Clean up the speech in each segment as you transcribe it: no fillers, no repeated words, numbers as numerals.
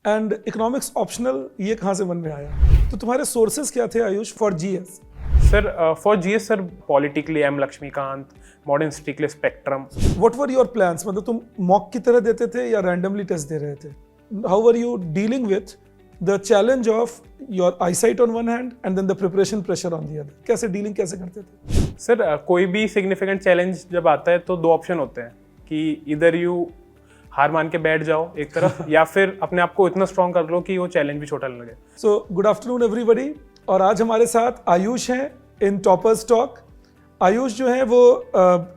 And economics optional ये कहाँ से मन में आया? तो तुम्हारे सोर्सेज क्या थे Ayush for GS? Sir for GS sir politically I am Laxmikant, modern history के लिए spectrum. What were your plans? मतलब तुम मॉक की तरह देते थे या रैंडमली टेस्ट दे रहे थे? How were you dealing with the challenge of your eyesight on one hand and then the preparation pressure on the other? कैसे डीलिंग कैसे करते थे? सर कोई भी सिग्निफिकेंट चैलेंज जब आता है तो दो ऑप्शन होते हैं कि इधर यू हार मान के बैठ जाओ एक तरफ या फिर अपने आप को इतना स्ट्रॉन्ग कर लो कि वो चैलेंज भी छोटा लगे। सो गुड आफ्टरनून एवरीबॉडी, और आज हमारे साथ आयुष हैं इन टॉपर्स टॉक। आयुष जो हैं वो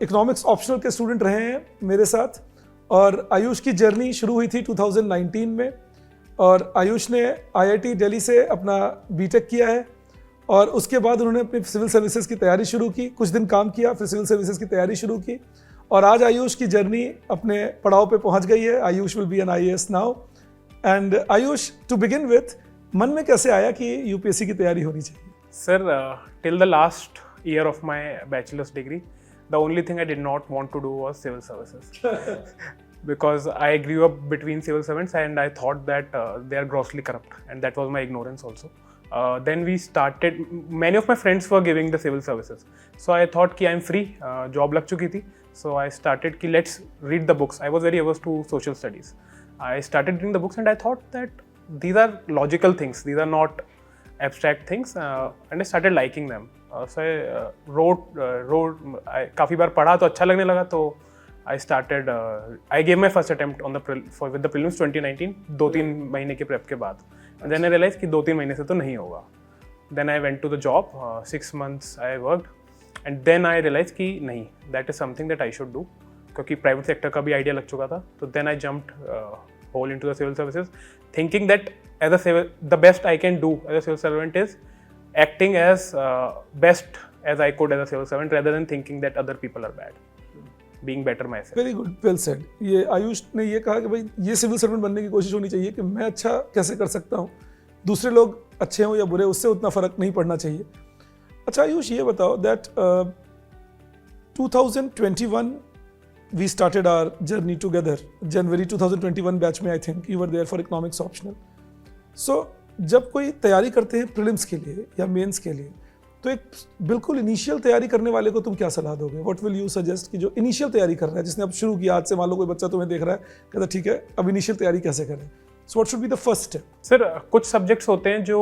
इकोनॉमिक्स ऑप्शनल के स्टूडेंट रहे हैं मेरे साथ, और आयुष की जर्नी शुरू हुई थी 2019 में, और आयुष ने IIT दिल्ली से अपना बीटेक किया है, और उसके बाद उन्होंने अपनी सिविल सर्विसेज की तैयारी शुरू की, कुछ दिन काम किया, फिर सिविल सर्विसेज की तैयारी शुरू की, और आज आयुष की जर्नी अपने पड़ाव पे पहुंच गई है। Ayush will be an IAS now. And Ayush, to begin with, मन में कैसे आया कि UPSC की तैयारी होनी चाहिए? Sir till the last year of my bachelor's degree, the only thing I did not want to do was civil services because I grew up between civil servants and I thought that they are grossly corrupt, and that was my ignorance also. Then we started, many of my friends were giving the civil services, so I thought कि I'm free, job लग चुकी थी, so I started कि let's read the books. I was very averse to social studies. I started reading the books and I thought that these are logical things, these are not abstract things, and I started liking them. So I wrote काफ़ी बार पढ़ा तो अच्छा लगने लगा, तो I started, I gave my first attempt on the with the prelims 2019, 2-3 महीने के prep के बाद, and then I realized कि 2-3 महीने से तो नहीं होगा. Then I went to the job, 6 months I worked, and then I realized कि नहीं, that is something that I should do, क्योंकि private sector का भी idea लग चुका था. तो then I jumped whole into the civil services, thinking that the best I can do as a civil servant is acting as best as I could as a civil servant, rather than thinking that other people are bad, being better myself. Very good, well said. ये आयुष ने ये कहा कि भाई ये civil servant बनने की कोशिश होनी चाहिए कि मैं अच्छा कैसे कर सकता हूँ, दूसरे लोग अच्छे हों या बुरे उससे उतना फर्क नहीं पड़ना चाहिए। अच्छा आयुष, ये बताओ that 2021 we started our journey together. January 2021 batch में I think you were there for economics optional. So जब कोई तैयारी करते हैं प्रीलिम्स के लिए या मेंस के लिए, तो एक बिल्कुल इनिशियल तैयारी करने वाले को तुम क्या सलाह दोगे? व्हाट विल यू सजेस्ट कि जो इनिशियल तैयारी कर रहा है, जिसने अब शुरू किया, आज से मान लो कोई बच्चा तुम्हें देख रहा है, कहता ठीक है अब इनिशियल तैयारी कैसे करें? So what should be the first step? Sir कुछ सब्जेक्ट्स होते हैं जो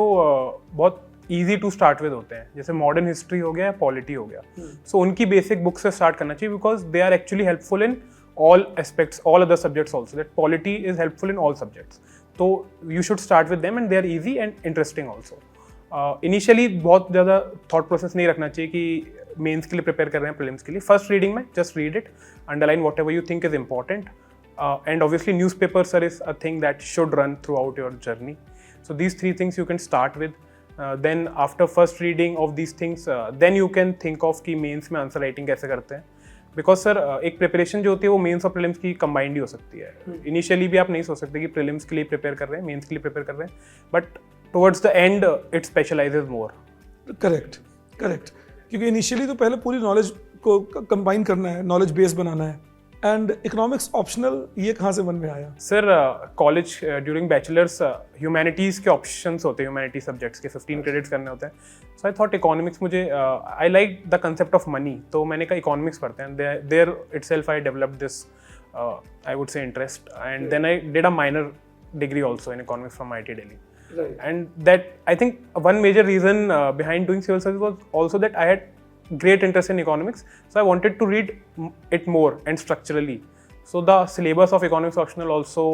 बहुत ईजी टू स्टार्ट विद होते हैं, जैसे मॉडर्न हिस्ट्री हो गया या पॉलिटी हो गया, सो उनकी बेसिक बुक से स्टार्ट करना चाहिए, because they are actually helpful in all aspects, all other subjects also. That polity is helpful in all subjects. So you should start with them, and they are easy and interesting also. Initially बहुत ज़्यादा thought process नहीं रखना चाहिए कि mains के लिए prepare कर रहे हैं, प्रीलिम्स के लिए. फर्स्ट रीडिंग में just read it, underline whatever you think is important, and obviously newspaper sir is a thing that should run throughout your journey. So these three things you can start with. Then after first reading of these things, then you can think of कि mains में answer writing कैसे करते हैं. Because sir एक preparation जो होती है वो मेंस और प्रीलिम्स की कंबाइंड ही हो सकती है. इनिशियली भी आप नहीं सोच सकते कि प्रीलिम्स के लिए प्रिपेयर कर रहे हैं, मेंस के लिए प्रिपेयर कर रहे हैं, but towards the end it specialises more. Correct, क्योंकि इनिशियली तो पहले पूरी नॉलेज को कंबाइन करना है, नॉलेज बेस बनाना है. एंड इकोनॉमिक्स ऑप्शनल ये कहाँ से मन में आया? Sir college during bachelors humanities के ऑप्शंस होते हैं, ह्यूमैनिटी सब्जेक्ट्स के 15 क्रेडिट्स करने होते हैं. सो आई थॉट इकोनॉमिक्स, मुझे I like the concept of money, तो मैंने कहा इकोनॉमिक्स पढ़ते हैं. There itself I developed this I would say interest, and then I did a minor degree also in economics from IIT Delhi. Right. And that, I think one major reason behind doing civil service was also that I had great interest in economics, so I wanted to read it more and structurally. So the syllabus of economics optional also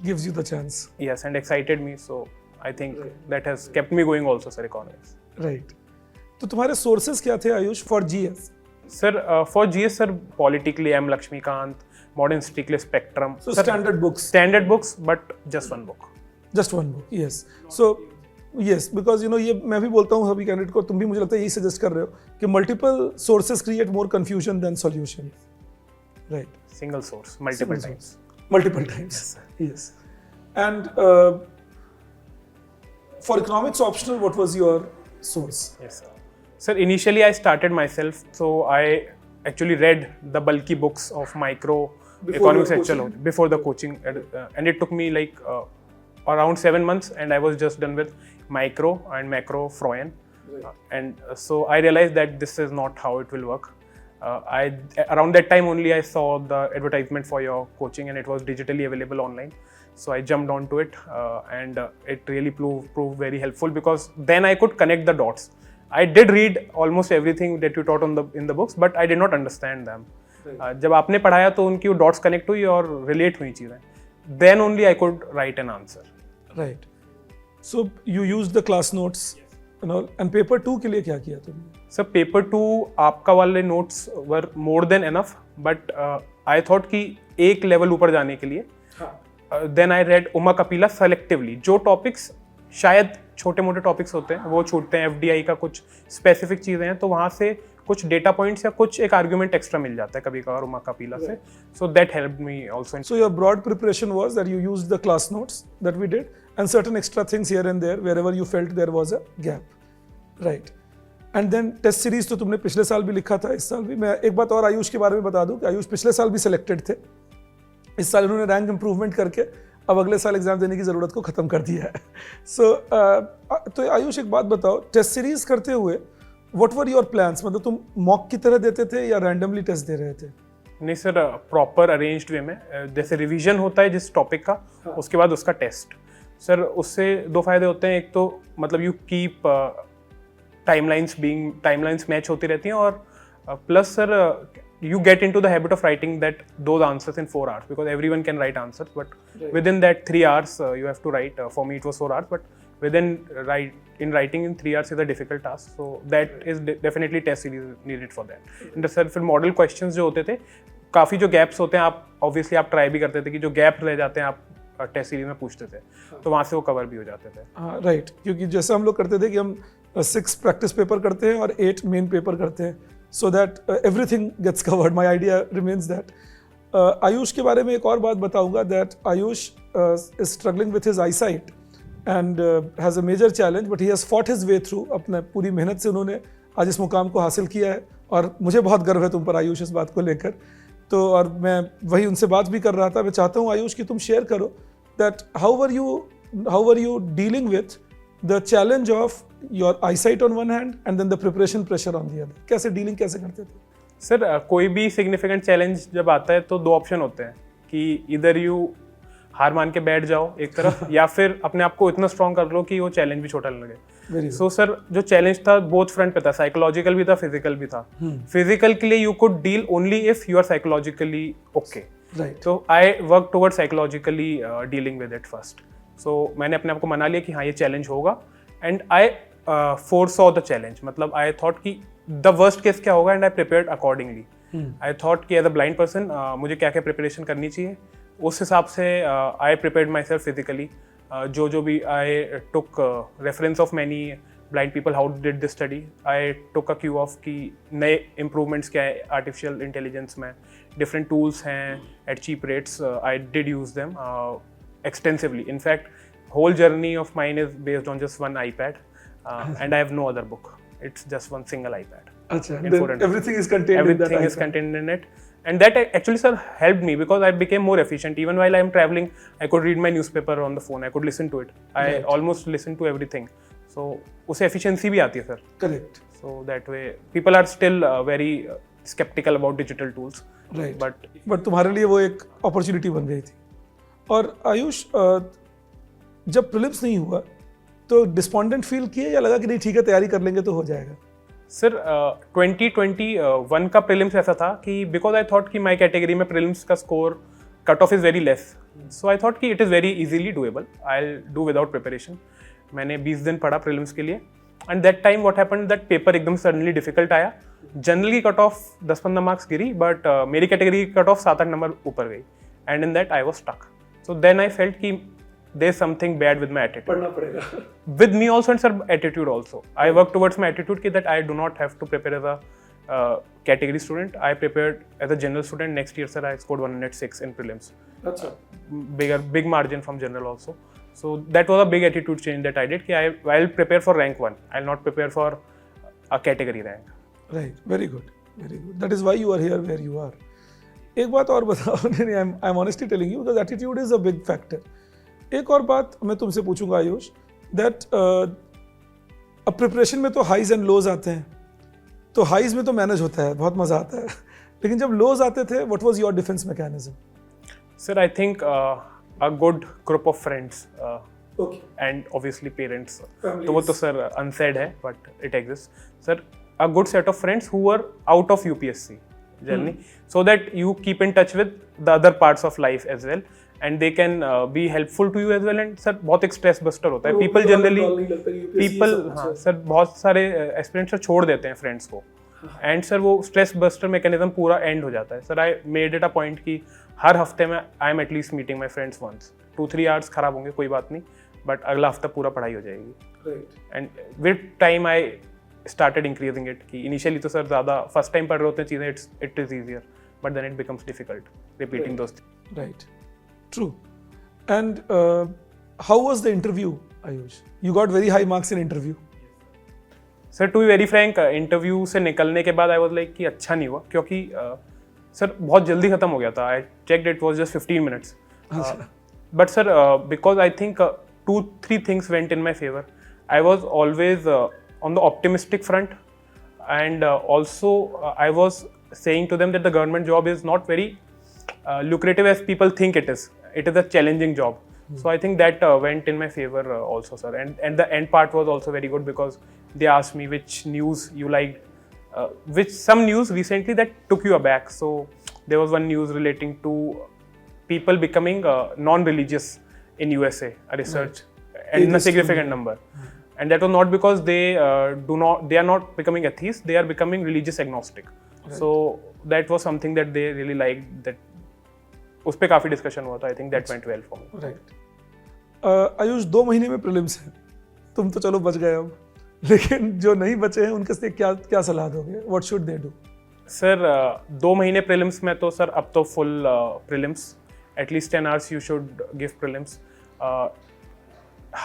gives you the chance. Yes, and excited me. So I think that has kept me going also, sir, economics. Right. तो तुम्हारे sources क्या थे Ayush for GS? Sir, for GS, sir, politically I am Lakshmikant, modern history के लिए spectrum. So sir, standard books, but just one book. Just one book, yes. So yes, because you know ये मैं भी बोलता हूँ सभी कैंडिडेट को, तुम भी मुझे लगता है यही सजेस्ट कर रहे हो कि multiple sources create more confusion than solution. Right. Single source, multiple times. Multiple times. Yes. And for economics optional, what was your source? Yes, sir. Sir, initially I started myself, so I actually read the bulky books of micro economics actually before the coaching, and it took me like around 7 months, and I was just done with micro and macro Freuen. And so I realized that this is not how it will work. Around that time only I saw the advertisement for your coaching, and it was digitally available online. So I jumped onto it, and it really proved very helpful, because then I could connect the dots. I did read almost everything that you taught in the books, but I did not understand them. जब आपने पढ़ाया तो उनकी वो dots connect हुई और relate हुई चीज़ें. Then only I could write an answer. Right. So you used the class notes, and all. And paper 2 के लिए क्या किया तुमने? Sir, paper 2 आपका वाले notes were more than enough, but I thought कि एक level ऊपर जाने के लिए then I read Uma Kapila selectively. जो topics शायद छोटे मोटे टॉपिक्स होते हैं वो छूटते हैं, FDI का कुछ स्पेसिफिक चीज़ें हैं, तो वहाँ से कुछ डेटा पॉइंट्स या कुछ एक आर्ग्यूमेंट एक्स्ट्रा मिल जाता है कभी कभार उमा कपिला से. So that helped me also. So your broad preparation was that you used the class notes that we did and certain extra things here and there wherever you felt there was a gap. Right. And then test series तो तुमने पिछले साल भी लिखा था, इस साल भी. मैं एक बात और आयुष के बारे में बता दूं कि आयुष पिछले साल भी सिलेक्टेड थे. इस साल उन्होंने रैंक इंप्रूवमेंट करके अब अगले साल एग्जाम देने की ज़रूरत को ख़त्म कर दिया है. तो आयुष एक बात बताओ, टेस्ट सीरीज करते हुए व्हाट वर योर प्लान्स? मतलब तुम मॉक की तरह देते थे या रैंडमली टेस्ट दे रहे थे? नहीं सर, प्रॉपर अरेंज्ड वे में. जैसे रिवीजन होता है जिस टॉपिक का, उसके बाद उसका टेस्ट. सर उससे दो फायदे होते हैं. एक तो मतलब यू कीप टाइमलाइंस मैच होती रहती हैं, और plus sir you get into the habit of writing those answers in 4 hours, because everyone can write answers, but within that 3 hours you have to write. For me it was 4 hours, but writing in 3 hours is a difficult task, so that is definitely test series needed for that. And sir फिर model questions जो होते थे, काफ़ी जो gaps होते हैं, आप obviously आप ट्राई भी करते थे कि जो गैप रह जाते हैं आप टेस्ट सीरीज में पूछते थे, तो वहाँ से वो कवर भी हो जाते थे. हाँ राइट, क्योंकि जैसे हम लोग करते थे कि हम 6 प्रैक्टिस पेपर करते हैं और 8 मेन पेपर करते हैं, so that everything gets covered. My idea remains that. Ayush के बारे में एक और बात बताऊंगा, that Ayush is struggling with his eyesight and has a major challenge, but he has fought his way through. अपने पूरी मेहनत से उन्होंने आज इस मुकाम को हासिल किया है, और मुझे बहुत गर्व है तुम पर आयुष इस बात को लेकर. तो और मैं वही उनसे बात भी कर रहा था. मैं चाहता हूँ आयुष कि तुम शेयर करो that how were you dealing with the challenge of your eyesight on one hand and then the preparation pressure on the other. कैसे डीलिंग कैसे करते थे? सर कोई भी सिग्निफिकेंट चैलेंज जब आता है तो 2 ऑप्शन होते हैं कि इधर यू हार मान के बैठ जाओ एक तरफ या फिर अपने आप को इतना स्ट्रॉन्ग कर लो कि वो चैलेंज भी छोटा लगे. सो सर जो चैलेंज था बोथ फ्रंट पे था, साइकोलॉजिकल भी था, फिजिकल भी था. फिजिकल के लिए you could deal only if you are psychologically okay. तो I work toward psychologically dealing with it first. So मैंने अपने आप को मना लिया कि हाँ ये चैलेंज होगा, and I foresaw the challenge. मतलब I thought कि the worst case क्या होगा, and I prepared accordingly. I thought कि as a blind person मुझे क्या क्या preparation करनी चाहिए, उस हिसाब से I prepared myself physically. जो भी I took reference of many blind people how did they study. I took a cue of कि नए improvements क्या है artificial intelligence में, different tools हैं at cheap rates. I did use them extensively. In fact, whole journey of mine is based on just one iPad. And I have no other book. It's just one single iPad. Achha, everything is contained in that iPad. Everything is contained in it. And that actually, sir, helped me because I became more efficient. Even while I am traveling, I could read my newspaper on the phone. I could listen to it. I almost listen to everything. So, उससे efficiency भी आती है, sir. Correct. So, that way, people are still very skeptical about digital tools. Right. But तुम्हारे लिए वो एक opportunity बन गई थी. और आयुष, जब prelims नहीं हुआ, तो डिस्पॉन्डेंट फील किए या लगा कि नहीं ठीक है तैयारी कर लेंगे तो हो जाएगा? सर 2021 का प्रीलिम्स ऐसा था कि बिकॉज आई थॉट कि माय कैटेगरी में प्रीलिम्स का score cut off is very less, so I thought कि it is very easily doable, I will do without preparation. मैंने 20 दिन पढ़ा प्रीलिम्स के लिए, and that time what happened that paper एकदम सडनली डिफिकल्ट आया. जनरली कट ऑफ 10-15 मार्क्स गिरी, but मेरी कैटेगरी की कट ऑफ 7-8 नंबर ऊपर गई, and in that I was stuck. So then I felt कि there's something bad with my attitude. पढ़ना पड़ेगा. With me also and sir attitude also. I work towards my attitude कि that I do not have to prepare as a category student. I prepared as a general student. Next year sir I scored 106 in prelims. अच्छा. Big margin from general also. So that was a big attitude change that I did कि I'll prepare for rank 1. I'll not prepare for a category rank. Right. Very good. Very good. That is why you are here where you are. एक बात और बताओ. I'm honestly telling you because attitude is a big factor. एक और बात मैं तुमसे पूछूंगा आयुष, दैट अब प्रिपरेशन में तो हाइज एंड लोज आते हैं, तो हाइज में तो मैनेज होता है, बहुत मजा आता है, लेकिन जब लोज आते थे, what was your defence mechanism? Sir, I think a good group of friends Okay. and obviously parents. Families. तो वो तो सर unsaid है, but it exists. Sir, a good set of friends who were out of UPSC journey, so that you keep in touch with the other parts of life as well, and they can be helpful to you as well. And sir, बहुत एक stress buster होता है. People generally, हाँ sir, बहुत सारे aspirants छोड़ देते हैं friends को. एंड सर वो स्ट्रेस बस्टर मैकेनिज्म पूरा एंड हो जाता है. Sir I made it a point कि हर हफ्ते में I am at least meeting my friends once. 2-3 hours खराब होंगे कोई बात नहीं, बट अगला हफ्ता पूरा पढ़ाई हो जाएगी. And with time I started increasing it. कि इनिशियली तो सर ज़्यादा फर्स्ट टाइम पढ़ रहे होते हैं चीज़ें, it is easier, but then it becomes difficult repeating दोस्त. Right, true. And how was the interview Ayush? You got very high marks in interview. Sir to be very frank, interview से निकलने के बाद आई वॉज लाइक कि अच्छा नहीं हुआ, क्योंकि सर बहुत जल्दी खत्म हो गया था. I checked it was just 15 minutes. But sir because I think 2-3 things went in my favour. I was always on the optimistic front, and also I was saying to them that the government job is not very lucrative as people think it is. It is a challenging job. So I think that went in my favor also, sir. And the end part was also very good because they asked me which news you liked, which some news recently that took you aback. So there was one news relating to people becoming non-religious in USA, a research, and in a significant number. And that was not because they are not becoming atheists, they are becoming religious agnostic. Right. So that was something that they really liked, that उस पे काफ़ी discussion हुआ था. I think that went well for me. Right. Ayush 2 महीने में prelims हैं, तुम तो चलो बच गए अब, लेकिन जो नहीं बचे हैं उनके लिए क्या सलाह दोगे? What should they do? Sir 2 महीने प्रीलिम्स में तो सर अब तो full prelims, at least 10 hours you should give prelims.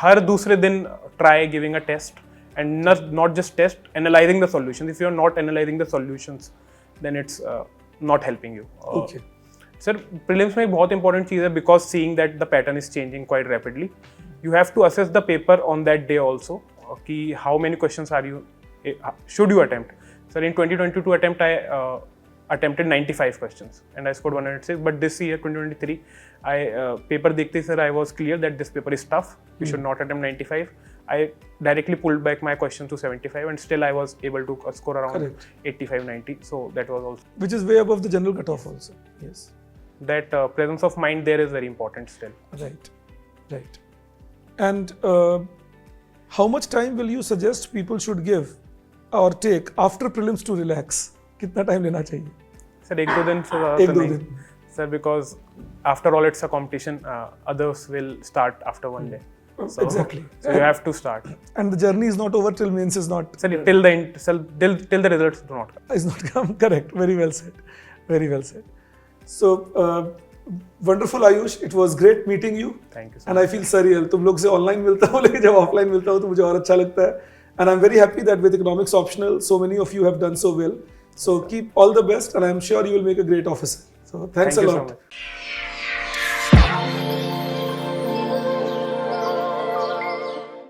हर दूसरे दिन try giving a test, and not just test, analyzing the solutions. If you are not analyzing the solutions, then it's not helping you. Okay. Sir, prelims में एक बहुत important चीज़ है, because seeing that the pattern is changing quite rapidly, you have to assess the paper on that day also. कि how many questions should you attempt? Sir, in 2022 attempt I attempted 95 questions and I scored 106. But this year 2023, paper देखते sir I was clear that this paper is tough. You should not attempt 95. I directly pulled back my questions to 75, and still I was able to score around 85-90. So that was also, which is way above the general cutoff also. Yes. That presence of mind there is very important still. Right. And how much time will you suggest people should give or take after prelims to relax? कितना time लेना चाहिए? Sir, 1-2 दिन से ज़्यादा नहीं. Sir, because after all it's a competition. Others will start after one day. So, exactly. So you have to start. And the journey is not over till means is not. Sir, till the end, till the results do not come. Is not come. Correct. Very well said. Very well said. So wonderful, Ayush. It was great meeting you. Thank you. And I feel surreal. तुम लोग से online मिलता हूँ, लेकिन जब offline मिलता हूँ तो मुझे और अच्छा लगता है. And I'm very happy that with economics optional, so many of you have done so well. So keep all the best, and I'm sure you will make a great officer. So thanks a lot. Thank you so much.